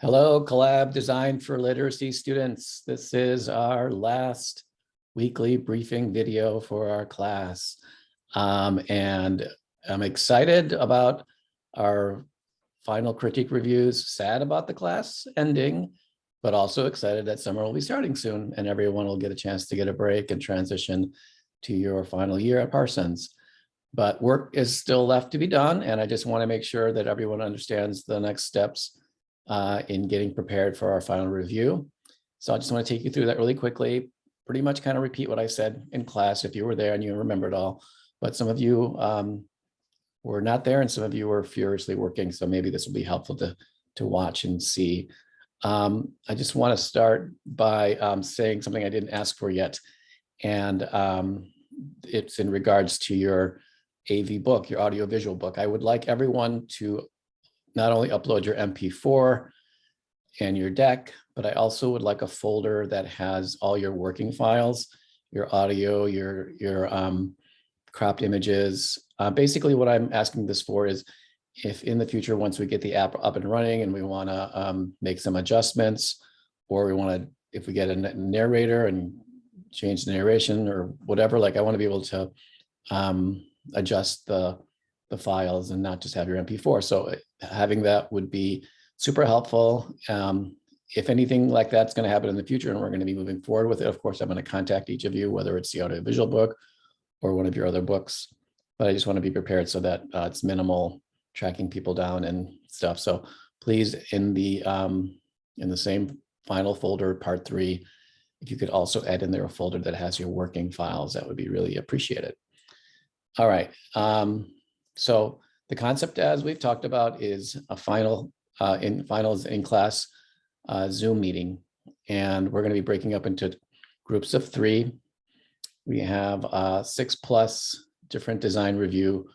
Hello, Collab Design for Literacy students. This is our last weekly briefing video for our class. And I'm excited about our final critique reviews, sad about the class ending, but also excited that summer will be starting soon and everyone will get a chance to get a break and transition to your final year at Parsons. But work is still left to be done, and I just want to make sure that everyone understands the next steps in getting prepared for our final review. So I just want to take you through that really quickly, pretty much kind of repeat what I said in class if you were there and you remember it all. But some of you were not there and some of you were furiously working. So maybe this will be helpful to watch and see. I just want to start by saying something I didn't ask for yet. And it's in regards to your AV book, your audiovisual book. I would like everyone to not only upload your MP4 and your deck, but I also would like a folder that has all your working files, your audio, your cropped images. Basically what I'm asking this for is if in the future, once we get the app up and running and we want to make some adjustments, or we want to, if we get a narrator and change the narration or whatever, like I want to be able to adjust the files and not just have your MP4. So having that would be super helpful. If anything like that's going to happen in the future and we're going to be moving forward with it, of course, I'm going to contact each of you, whether it's the audiovisual book or one of your other books. But I just want to be prepared so that it's minimal tracking people down and stuff. So please, in the same final folder, part 3, if you could also add in there a folder that has your working files, that would be really appreciated. All right. So the concept, as we've talked about, is a finals in class Zoom meeting, and we're going to be breaking up into groups of 3. We have 6+ different design review,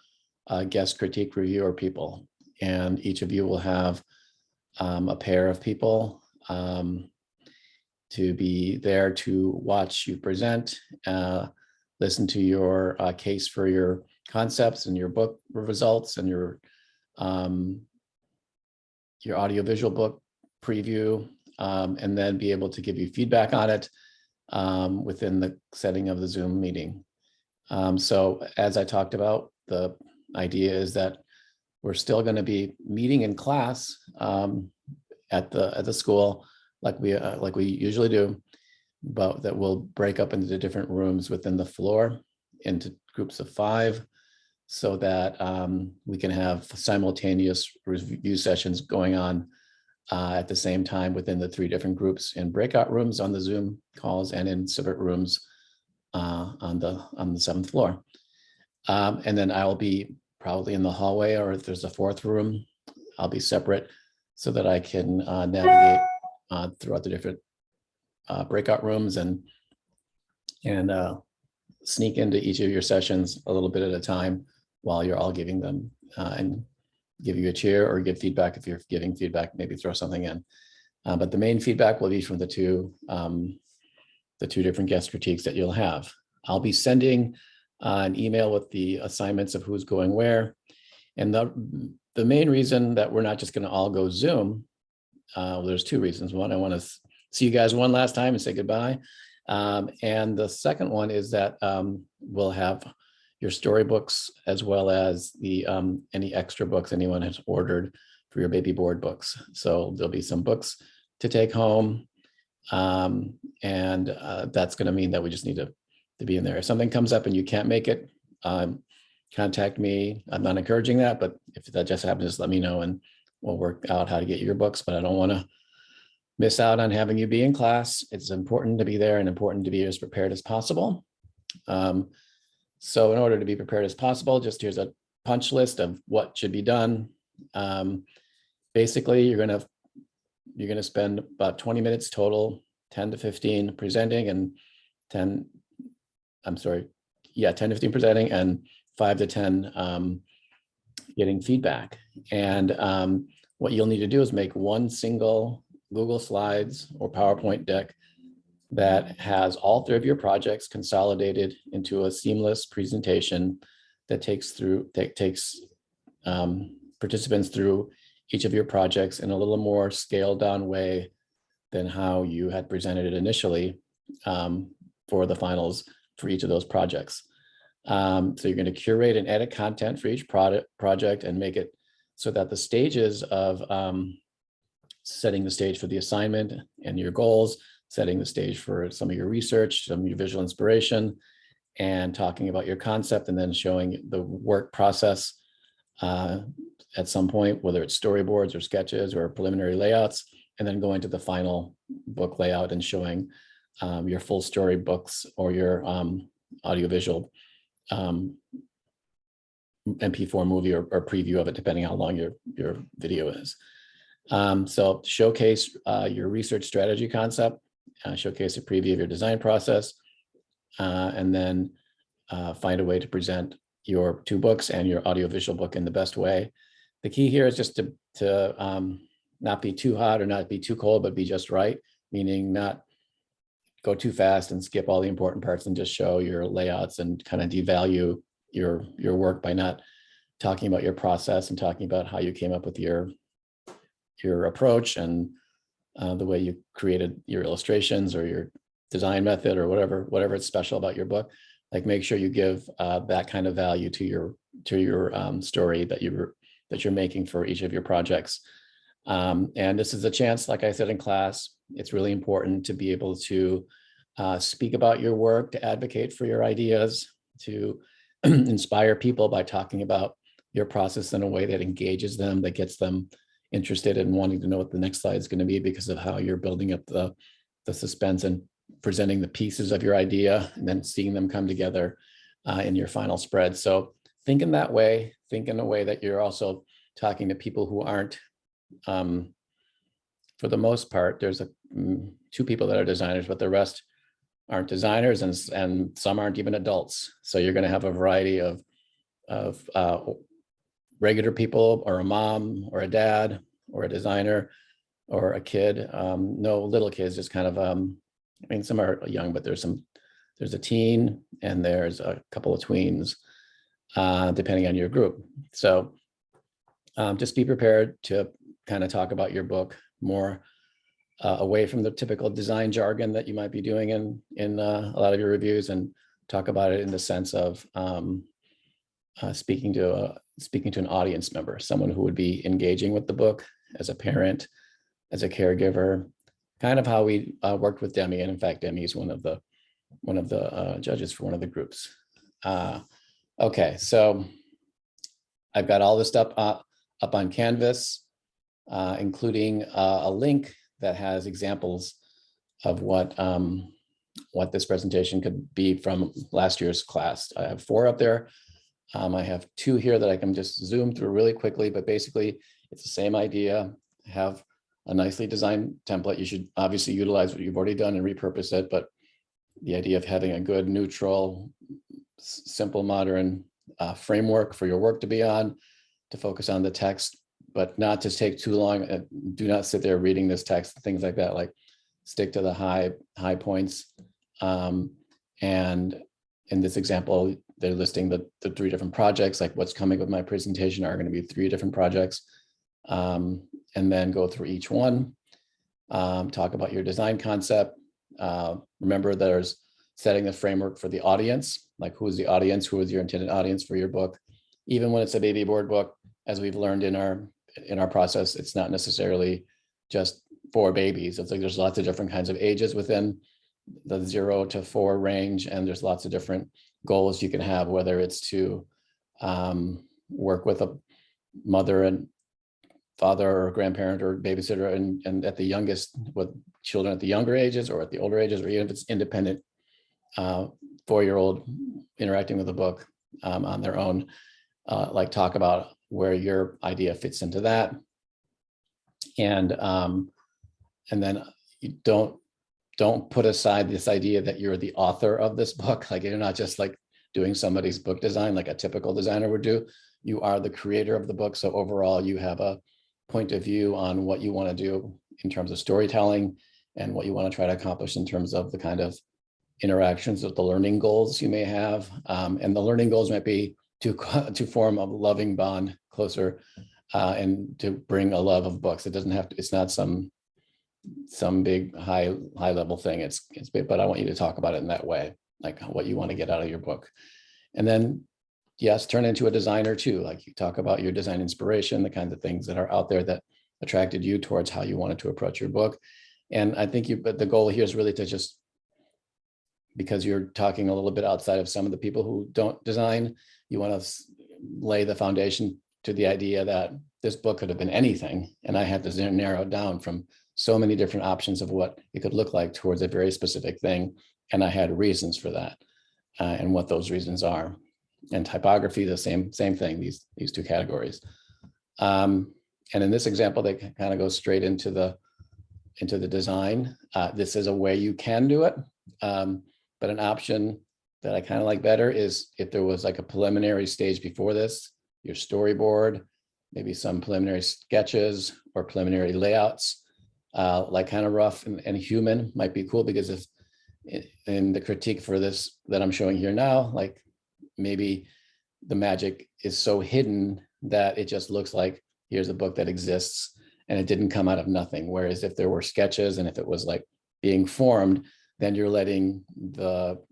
guest critique reviewer people, and each of you will have a pair of people to be there to watch you present, listen to your case for your concepts and your book results and your audiovisual book preview, and then be able to give you feedback on it within the setting of the Zoom meeting. So as I talked about, the idea is that we're still going to be meeting in class at the school like we usually do, but that we'll break up into different rooms within the floor into groups of 5 so that we can have simultaneous review sessions going on at the same time within the 3 different groups in breakout rooms on the Zoom calls and in separate rooms on the 7th floor. And then I'll be probably in the hallway, or if there's a 4th room, I'll be separate so that I can navigate throughout the different breakout rooms and sneak into each of your sessions a little bit at a time while you're all giving them and give you a cheer or give feedback. If you're giving feedback, maybe throw something in. But the main feedback will be from the two different guest critiques that you'll have. I'll be sending an email with the assignments of who's going where. And the main reason that we're not just going to all go Zoom, there's 2 reasons. One, I want to see you guys one last time and say goodbye. And the second one is that we'll have your storybooks as well as the any extra books anyone has ordered for your baby board books. So there'll be some books to take home. And that's going to mean that we just need to be in there. If something comes up and you can't make it, contact me. I'm not encouraging that, but if that just happens, just let me know and we'll work out how to get your books. But I don't want to miss out on having you be in class. It's important to be there and important to be as prepared as possible. So in order to be prepared as possible, just here's a punch list of what should be done. Basically, you're going to spend about 20 minutes total, 10 to 15 presenting and 10 to 15 presenting and 5 to 10 getting feedback. And what you'll need to do is make one single Google Slides or PowerPoint deck that has all 3 of your projects consolidated into a seamless presentation that takes participants through each of your projects in a little more scaled down way than how you had presented it initially for the finals for each of those projects. So you're going to curate and edit content for each project and make it so that the stages of setting the stage for the assignment and your goals, setting the stage for some of your research, some of your visual inspiration, and talking about your concept, and then showing the work process at some point, whether it's storyboards or sketches or preliminary layouts, and then going to the final book layout and showing your full story books or your audiovisual MP4 movie or preview of it, depending on how long your video is. So showcase your research strategy concept, showcase a preview of your design process, and then find a way to present your 2 books and your audiovisual book in the best way. The key here is just to not be too hot or not be too cold, but be just right, meaning not go too fast and skip all the important parts and just show your layouts and kind of devalue your work by not talking about your process and talking about how you came up with your approach and the way you created your illustrations or your design method or whatever it's special about your book. Like, make sure you give that kind of value to your story that you're making for each of your projects. And this is a chance, like I said in class, it's really important to be able to speak about your work, to advocate for your ideas, to inspire people by talking about your process in a way that engages them, that gets them interested in wanting to know what the next slide is going to be because of how you're building up the suspense and presenting the pieces of your idea and then seeing them come together in your final spread. So think in that way, think in a way that you're also talking to people who aren't, for the most part, there's 2 people that are designers, but the rest aren't designers, and some aren't even adults. So you're going to have a variety of regular people, or a mom or a dad or a designer or a kid. No little kids, just kind of, I mean, some are young, but there's a teen and there's a couple of tweens, depending on your group. So just be prepared to kind of talk about your book more away from the typical design jargon that you might be doing in a lot of your reviews, and talk about it in the sense of speaking to an audience member, someone who would be engaging with the book as a parent, as a caregiver, kind of how we worked with Demi. And in fact, Demi is one of the judges for one of the groups. Okay, so I've got all this stuff up on Canvas, including a link that has examples of what this presentation could be from last year's class. I have 4 up there. I have 2 here that I can just zoom through really quickly, but basically it's the same idea. Have a nicely designed template. You should obviously utilize what you've already done and repurpose it, but the idea of having a good, neutral, simple, modern framework for your work to be on, to focus on the text, but not to take too long. Do not sit there reading this text, things like that. Like, stick to the high points. And in this example, they're listing the 3 different projects, like what's coming with my presentation are going to be 3 different projects. And then go through each one, talk about your design concept. Remember, there's setting the framework for the audience, like who is the audience, who is your intended audience for your book. Even when it's a baby board book, as we've learned in our process, it's not necessarily just for babies. It's like there's lots of different kinds of ages within the 0 to 4 range, and there's lots of different goals you can have, whether it's to work with a mother and father or grandparent or babysitter, and at the youngest, with children at the younger ages or at the older ages, or even if it's independent 4-year-old interacting with a book on their own. Like, talk about where your idea fits into that, and then you don't put aside this idea that you're the author of this book. Like, you're not just like doing somebody's book design like a typical designer would do. You are the creator of the book. So overall, you have a point of view on what you want to do in terms of storytelling and what you want to try to accomplish in terms of the kind of interactions with the learning goals you may have. And the learning goals might be to form a loving bond closer and to bring a love of books. It doesn't have to, it's not some big high level thing. It's big, but I want you to talk about it in that way, like what you want to get out of your book. And then, yes, turn into a designer too. Like you talk about your design inspiration, the kinds of things that are out there that attracted you towards how you wanted to approach your book. And I think but the goal here is really to just, because you're talking a little bit outside of some of the people who don't design, you want to lay the foundation to the idea that this book could have been anything. And I had to narrow it down from so many different options of what it could look like towards a very specific thing. And I had reasons for that and what those reasons are. And typography, the same thing, these two categories. And in this example, they kind of go straight into the design. This is a way you can do it. But an option that I kind of like better is if there was like a preliminary stage before this, your storyboard, maybe some preliminary sketches or preliminary layouts, like kind of rough and human might be cool, because if in the critique for this that I'm showing here now, like maybe the magic is so hidden that it just looks like here's a book that exists and it didn't come out of nothing. Whereas if there were sketches and if it was like being formed, then you're letting the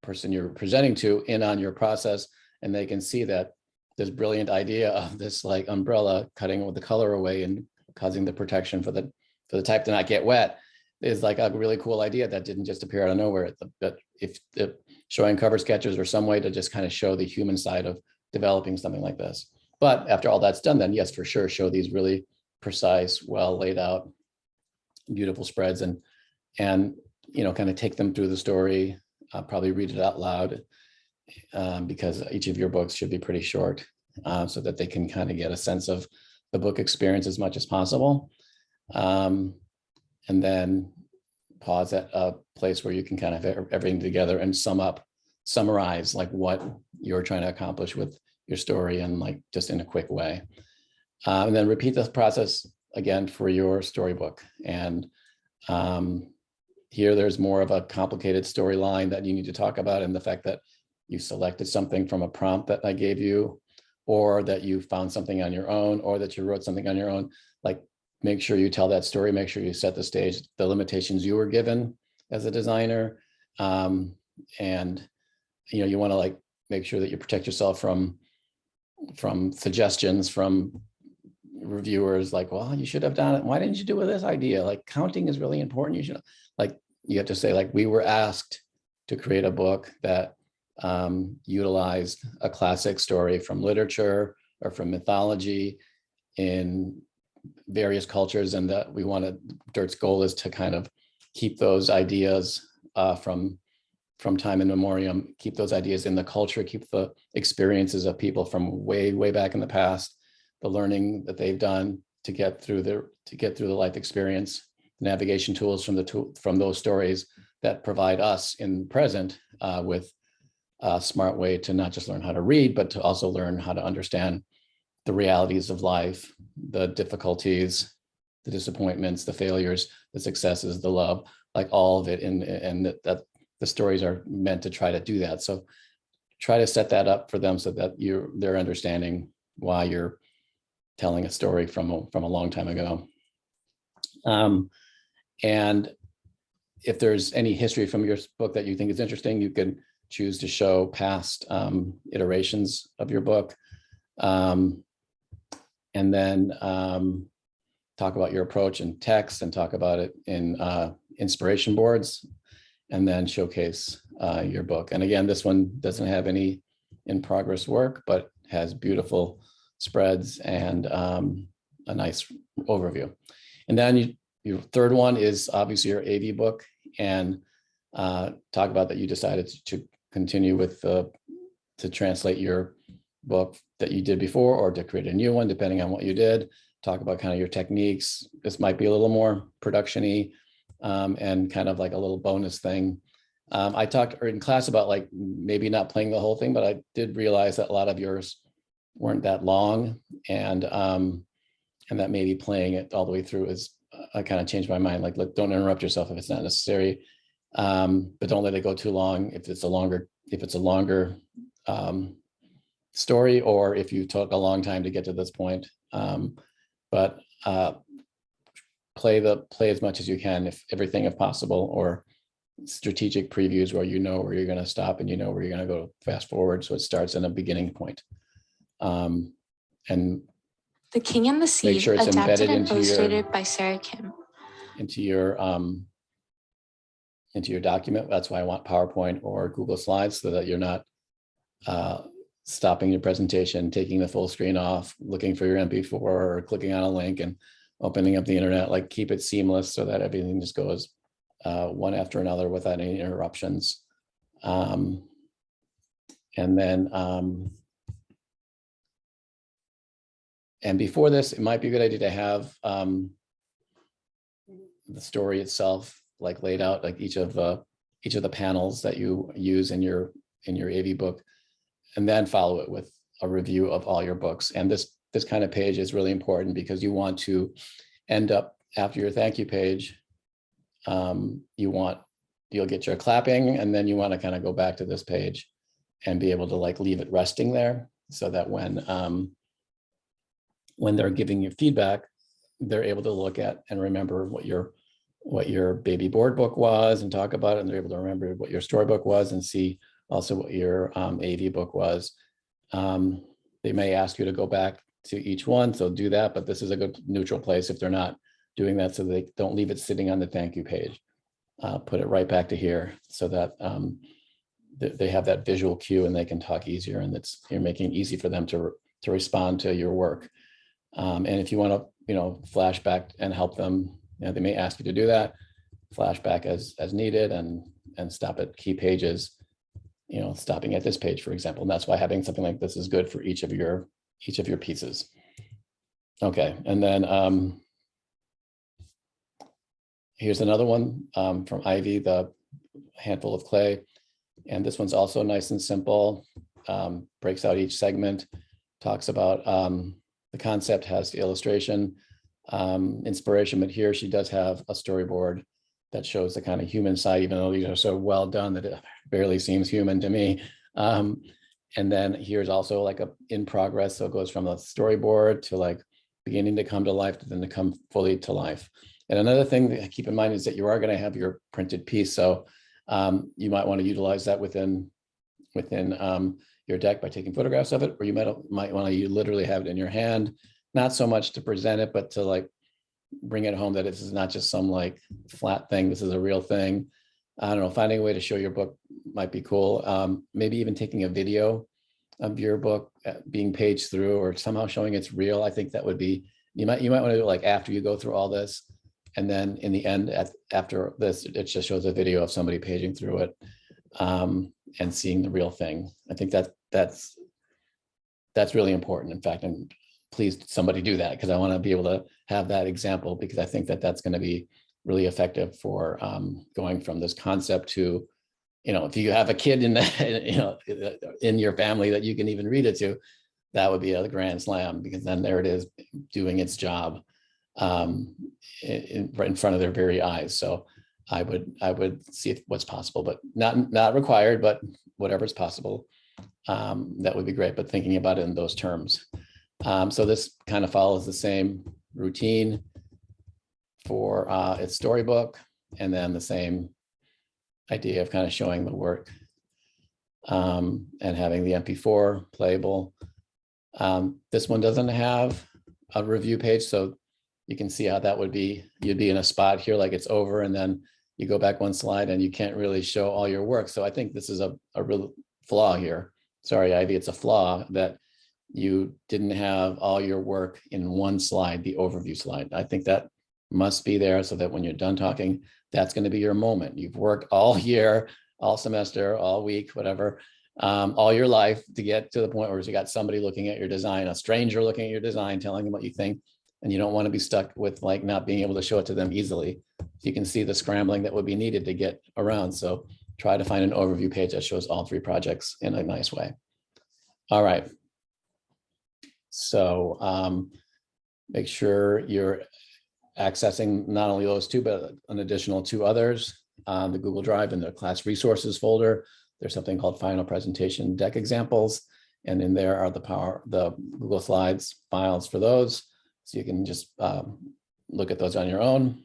person you're presenting to in on your process, and they can see that this brilliant idea of this like umbrella cutting with the color away and causing the protection for the type to not get wet is like a really cool idea that didn't just appear out of nowhere. But if showing cover sketches or some way to just kind of show the human side of developing something like this. But after all that's done, then yes, for sure, show these really precise, well laid out, beautiful spreads, and kind of take them through the story. Probably read it out loud because each of your books should be pretty short, so that they can kind of get a sense of the book experience as much as possible. And then pause at a place where you can kind of have everything together and summarize like what you're trying to accomplish with your story, and like just in a quick way. And then repeat this process again for your storybook. And here there's more of a complicated storyline that you need to talk about, and the fact that you selected something from a prompt that I gave you, or that you found something on your own, or that you wrote something on your own. Like, make sure you tell that story, make sure you set the stage, the limitations you were given as a designer. And you want to like make sure that you protect yourself from suggestions from reviewers like, well, you should have done it. Why didn't you do with this idea? Like, counting is really important. You have to say, like, we were asked to create a book that utilized a classic story from literature or from mythology in various cultures, and that Dirt's goal is to kind of keep those ideas from time immemorial, keep those ideas in the culture, keep the experiences of people from way back in the past, the learning that they've done to get through the life experience, navigation tools from those stories that provide us in the present with a smart way to not just learn how to read, but to also learn how to understand the realities of life, the difficulties, the disappointments, the failures, the successes, the love, like all of it. And that the stories are meant to try to do that. So try to set that up for them so that they're understanding why you're telling a story from a long time ago. And if there's any history from your book that you think is interesting, you can choose to show past iterations of your book. And then talk about your approach in text, and talk about it in inspiration boards, and then showcase your book. And again, this one doesn't have any in progress work, but has beautiful spreads and a nice overview. And then your third one is obviously your AV book, and talk about that you decided to continue with to translate your book that you did before, or to create a new one, depending on what you did. Talk about kind of your techniques. This might be a little more production-y and kind of like a little bonus thing. I talked in class about like maybe not playing the whole thing, but I did realize that a lot of yours weren't that long, and that maybe playing it all the way through is, I kind of changed my mind. Like, don't interrupt yourself if it's not necessary, but don't let it go too long. If it's a longer story, or if you took a long time to get to this point. But play as much as you can, if possible, or strategic previews where you know where you're going to stop and you know where you're going to go fast forward, so it starts in a beginning point. And The King and the Seed, sure it's adapted embedded and into illustrated by Sarah Kim. Into your document. That's why I want PowerPoint or Google Slides, so that you're not stopping your presentation, taking the full screen off, looking for your MP4, or clicking on a link and opening up the internet. Like, keep it seamless so that everything just goes one after another without any interruptions. And then, and before this, it might be a good idea to have the story itself like laid out, like each of the panels that you use in your AV book, and then follow it with a review of all your books. And this kind of page is really important because you want to end up after your thank you page. You'll get your clapping, and then you want to kind of go back to this page and be able to like leave it resting there, so that when they're giving you feedback, they're able to look at and remember what your baby board book was and talk about it, and they're able to remember what your storybook was and see also what your AV book was. They may ask you to go back to each one, so do that, but this is a good neutral place if they're not doing that, so they don't leave it sitting on the thank you page. Put it right back to here, so that they have that visual cue and they can talk easier, and you're making it easy for them to respond to your work. And if you want to, flashback and help them, they may ask you to do that, flashback as needed, and stop at key pages, stopping at this page, for example. And that's why having something like this is good for each of your pieces. Okay, and then here's another one from Ivy, the handful of clay. And this one's also nice and simple, breaks out each segment, talks about the concept, has the illustration, inspiration, but here she does have a storyboard that shows the kind of human side, even though these are so well done that it barely seems human to me. And then here's also like a in progress, so it goes from a storyboard to like beginning to come to life, to then to come fully to life. And another thing to keep in mind is that you are going to have your printed piece, so you might want to utilize that within your deck by taking photographs of it, or you might want to literally have it in your hand, not so much to present it, but to like bring it home that this is not just some like flat thing. This is a real thing. I don't know, finding a way to show your book might be cool. Maybe even taking a video of your book being paged through, or somehow showing it's real. I think that would be, you might want to do it like after you go through all this, and then in the end, after this, it just shows a video of somebody paging through it and seeing the real thing. I think that's really important. In fact, I'm pleased somebody do that, because I want to be able to have that example, because I think that that's going to be really effective for going from this concept to, if you have a kid in your family that you can even read it to, that would be a grand slam, because then there it is doing its job right in front of their very eyes. So I would see what's possible, but not required, but whatever's possible, that would be great. But thinking about it in those terms. So this kind of follows the same routine for its storybook, and then the same idea of kind of showing the work and having the MP4 playable. This one doesn't have a review page, so you can see how that would be. You'd be in a spot here like it's over, and then you go back one slide and you can't really show all your work. So I think this is a real flaw here. Sorry, Ivy, it's a flaw that you didn't have all your work in one slide, the overview slide. I think that must be there, so that when you're done talking, that's going to be your moment. You've worked all year, all semester, all week, whatever, all your life to get to the point where you got somebody looking at your design, a stranger looking at your design, telling them what you think, and you don't want to be stuck with like not being able to show it to them easily. You can see the scrambling that would be needed to get around. So try to find an overview page that shows all three projects in a nice way. All right. So make sure you're accessing not only those two, but an additional two others on the Google Drive in the class resources folder. There's something called final presentation deck examples. And in there are the Google Slides files for those. So you can just look at those on your own.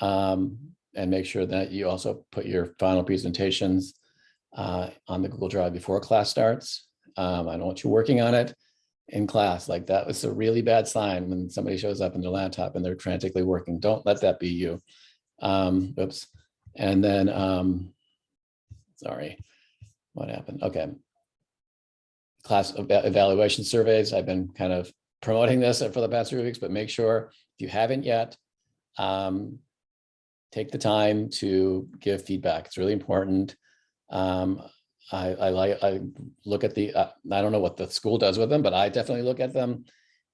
And make sure that you also put your final presentations on the Google Drive before class starts. I don't want you working on it in class. Like, that was a really bad sign when somebody shows up in their laptop and they're frantically working. Don't let that be you. Oops. And then, sorry, what happened? Okay. Class evaluation surveys. I've been kind of promoting this for the past 3 weeks, but make sure if you haven't yet, take the time to give feedback. It's really important. I look at the, I don't know what the school does with them, but I definitely look at them,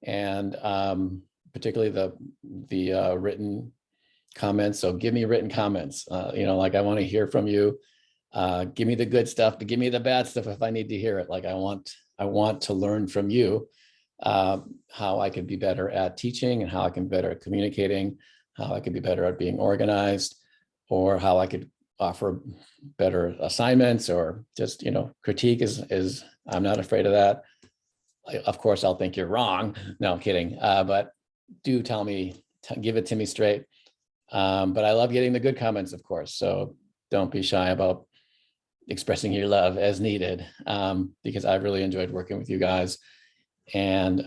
and particularly the written comments. So give me written comments. Like, I want to hear from you. Give me the good stuff, but give me the bad stuff if I need to hear it. Like, I want to learn from you how I can be better at teaching, and how I can be better at communicating, how I could be better at being organized, or how I could offer better assignments, or just, critique is I'm not afraid of that. Of course, I'll think you're wrong. No, I'm kidding. But do tell me, give it to me straight. But I love getting the good comments, of course. So don't be shy about expressing your love as needed, because I've really enjoyed working with you guys, and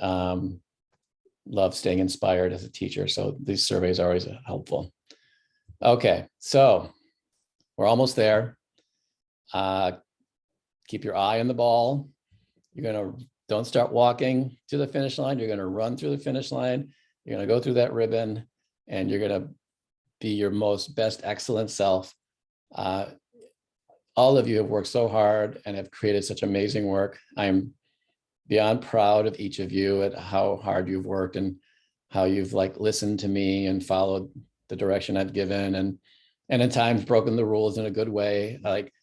love staying inspired as a teacher. So these surveys are always helpful. Okay, so we're almost there. Keep your eye on the ball. Don't start walking to the finish line. You're gonna run through the finish line. You're gonna go through that ribbon, and you're gonna be your best excellent self. All of you have worked so hard and have created such amazing work. I'm beyond proud of each of you at how hard you've worked, and how you've listened to me and followed the direction I've given, and at times broken the rules in a good way. Like,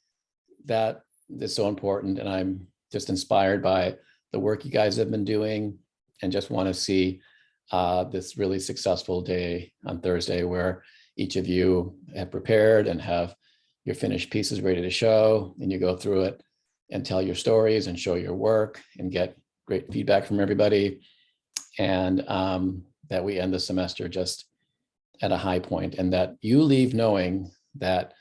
that is so important. And I'm just inspired by the work you guys have been doing, and just want to see this really successful day on Thursday, where each of you have prepared and have your finished pieces ready to show, and you go through it and tell your stories and show your work and get great feedback from everybody. And that we end the semester just at a high point, and that you leave knowing that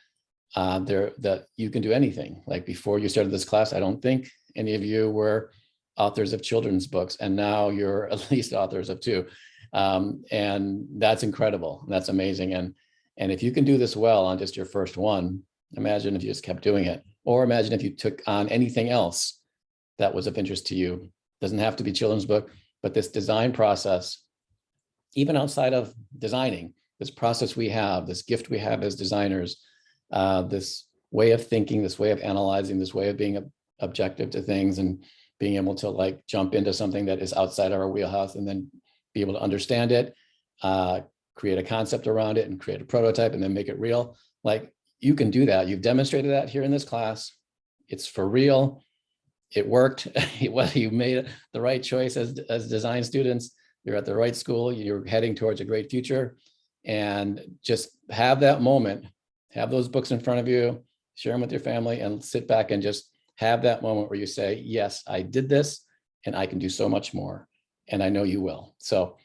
that you can do anything. Like, before you started this class, I don't think any of you were authors of children's books, and now you're at least authors of 2. And that's incredible. That's amazing. And if you can do this well on just your first one, imagine if you just kept doing it, or imagine if you took on anything else that was of interest to you. Doesn't have to be children's book, but this design process, even outside of designing, this process we have, this gift we have as designers, this way of thinking, this way of analyzing, this way of being objective to things, and being able to jump into something that is outside our wheelhouse, and then be able to understand it, create a concept around it, and create a prototype, and then make it real. You can do that. You've demonstrated that here in this class. It's for real. It worked. Whether you made the right choice as design students, you're at the right school, you're heading towards a great future. And just have that moment, have those books in front of you, share them with your family, and sit back and just have that moment where you say, yes, I did this, and I can do so much more. And I know you will. So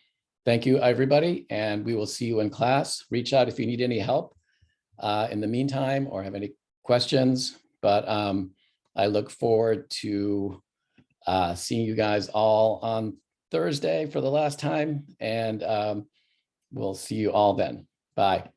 thank you, everybody. And we will see you in class. Reach out if you need any help in the meantime, or have any questions. But I look forward to seeing you guys all on Thursday for the last time. And we'll see you all then. Bye.